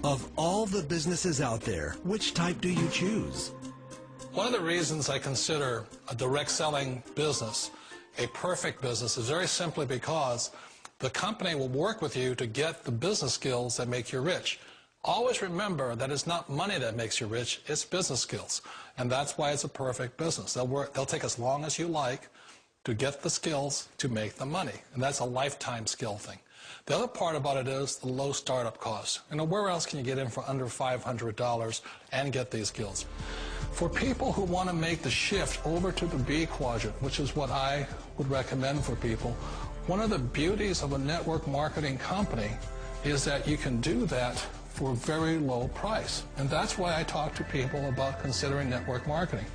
Of all the businesses out there, which type do you choose? One of the reasons I consider a direct selling business a perfect business is very simply because the company will work with you to get the business skills that make you rich. Always remember that it's not money that makes you rich, it's business skills. And that's why it's a perfect business. They'll take as long as you like to get the skills to make the money. And that's a lifetime skill thing. The other part about it is the low startup cost. You know, where else can you get in for under $500 and get these skills? For people who want to make the shift over to the B quadrant, which is what I would recommend for people, one of the beauties of a network marketing company is that you can do that for a very low price. And that's why I talk to people about considering network marketing.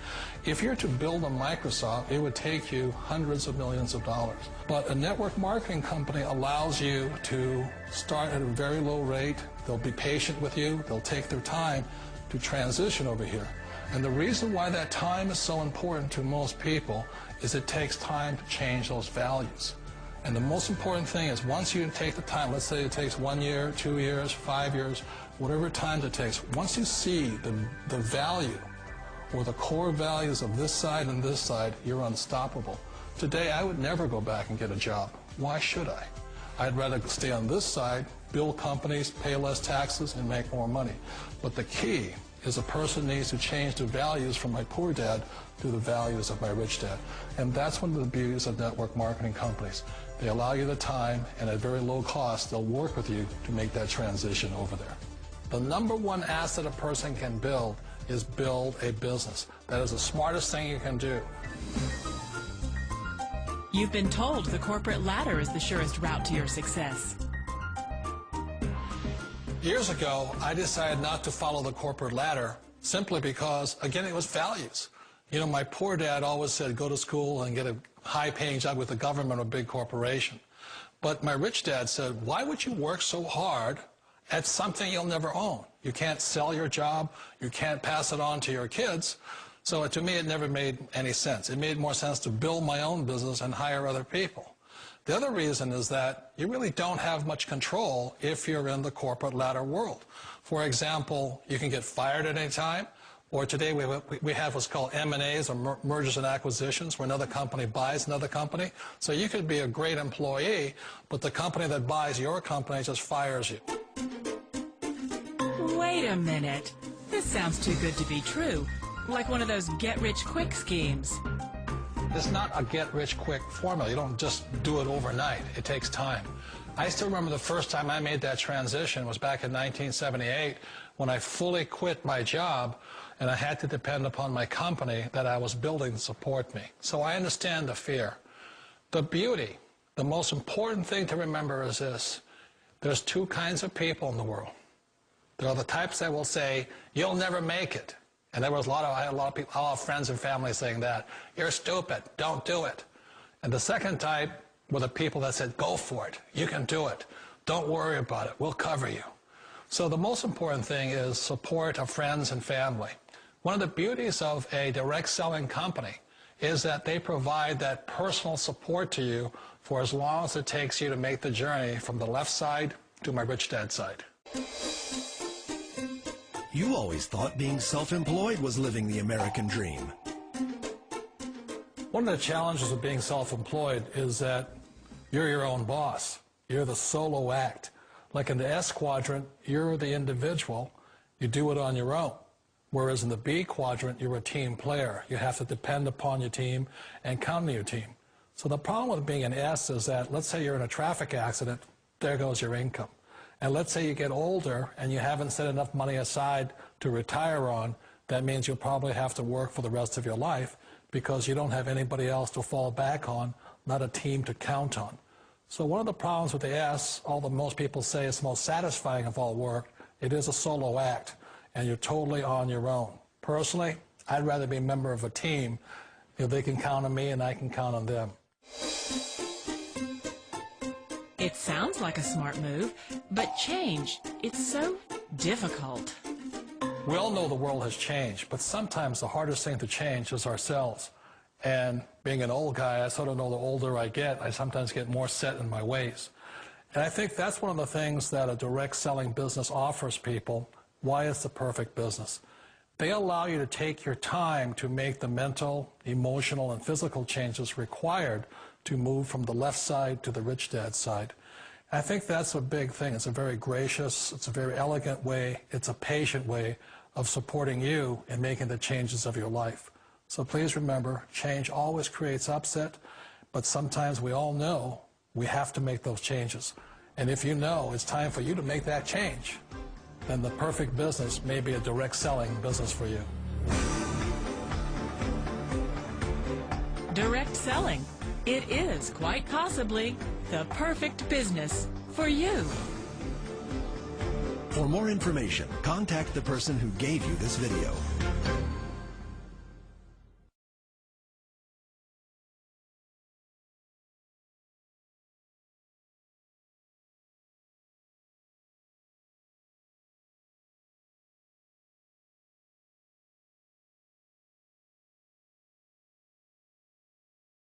If you're to build a Microsoft, it would take you hundreds of millions of dollars. But a network marketing company allows you to start at a very low rate. They'll be patient with you. They'll take their time to transition over here. And the reason why that time is so important to most people is it takes time to change those values. And the most important thing is once you take the time, let's say it takes 1 year, 2 years, 5 years, whatever time it takes, once you see the value or the core values of this side and this side, you're unstoppable. Today, I would never go back and get a job. Why should I? I'd rather stay on this side, build companies, pay less taxes, and make more money. But the key is a person needs to change the values from my poor dad to the values of my rich dad. And that's one of the beauties of network marketing companies. They allow you the time, and at very low cost, they'll work with you to make that transition over there. The number one asset a person can build is build a business. That is the smartest thing you can do. You've been told the corporate ladder is the surest route to your success. Years ago, I decided not to follow the corporate ladder simply because, again, it was values. You know, my poor dad always said, go to school and get a high-paying job with the government or a big corporation. But my rich dad said, why would you work so hard at something you'll never own? You can't sell your job. You can't pass it on to your kids. So to me, it never made any sense. It made more sense to build my own business and hire other people. The other reason is that you really don't have much control if you're in the corporate ladder world. For example, you can get fired at any time, or today we have what's called M&As, or mergers and acquisitions, where another company buys another company. So you could be a great employee, but the company that buys your company just fires you. Wait a minute. This sounds too good to be true. Like one of those get-rich-quick schemes. It's not a get-rich-quick formula. You don't just do it overnight. It takes time. I still remember the first time I made that transition was back in 1978 when I fully quit my job and I had to depend upon my company that I was building to support me. So I understand the fear. The beauty, the most important thing to remember is this. There's two kinds of people in the world. There are the types that will say, you'll never make it. And I had a lot of people, a lot of friends and family saying that. You're stupid. Don't do it. And the second type were the people that said, go for it. You can do it. Don't worry about it. We'll cover you. So the most important thing is support of friends and family. One of the beauties of a direct selling company is that they provide that personal support to you for as long as it takes you to make the journey from the left side to my rich dad side. You always thought being self-employed was living the American dream. One of the challenges of being self-employed is that you're your own boss. You're the solo act. Like in the S quadrant, you're the individual. You do it on your own. Whereas in the B quadrant, you're a team player. You have to depend upon your team and count on your team. So the problem with being an S is that, let's say you're in a traffic accident, there goes your income. And let's say you get older and you haven't set enough money aside to retire on, that means you'll probably have to work for the rest of your life because you don't have anybody else to fall back on, not a team to count on. So one of the problems with the S, although most people say it's the most satisfying of all work, it is a solo act, and you're totally on your own. Personally, I'd rather be a member of a team. If they can count on me and I can count on them. It sounds like a smart move, but change, it's so difficult. We all know the world has changed, but sometimes the hardest thing to change is ourselves. And being an old guy, I sort of know the older I get, I sometimes get more set in my ways. And I think that's one of the things that a direct selling business offers people. Why it's the perfect business. They allow you to take your time to make the mental, emotional, and physical changes required to move from the left side to the rich dad side. I think that's a big thing. It's a very gracious, it's a very elegant way, it's a patient way of supporting you in making the changes of your life. So please remember, change always creates upset, but sometimes we all know we have to make those changes. And if you know it's time for you to make that change, then the perfect business may be a direct selling business for you. Direct selling. It is quite possibly the perfect business for you. For more information, contact the person who gave you this video.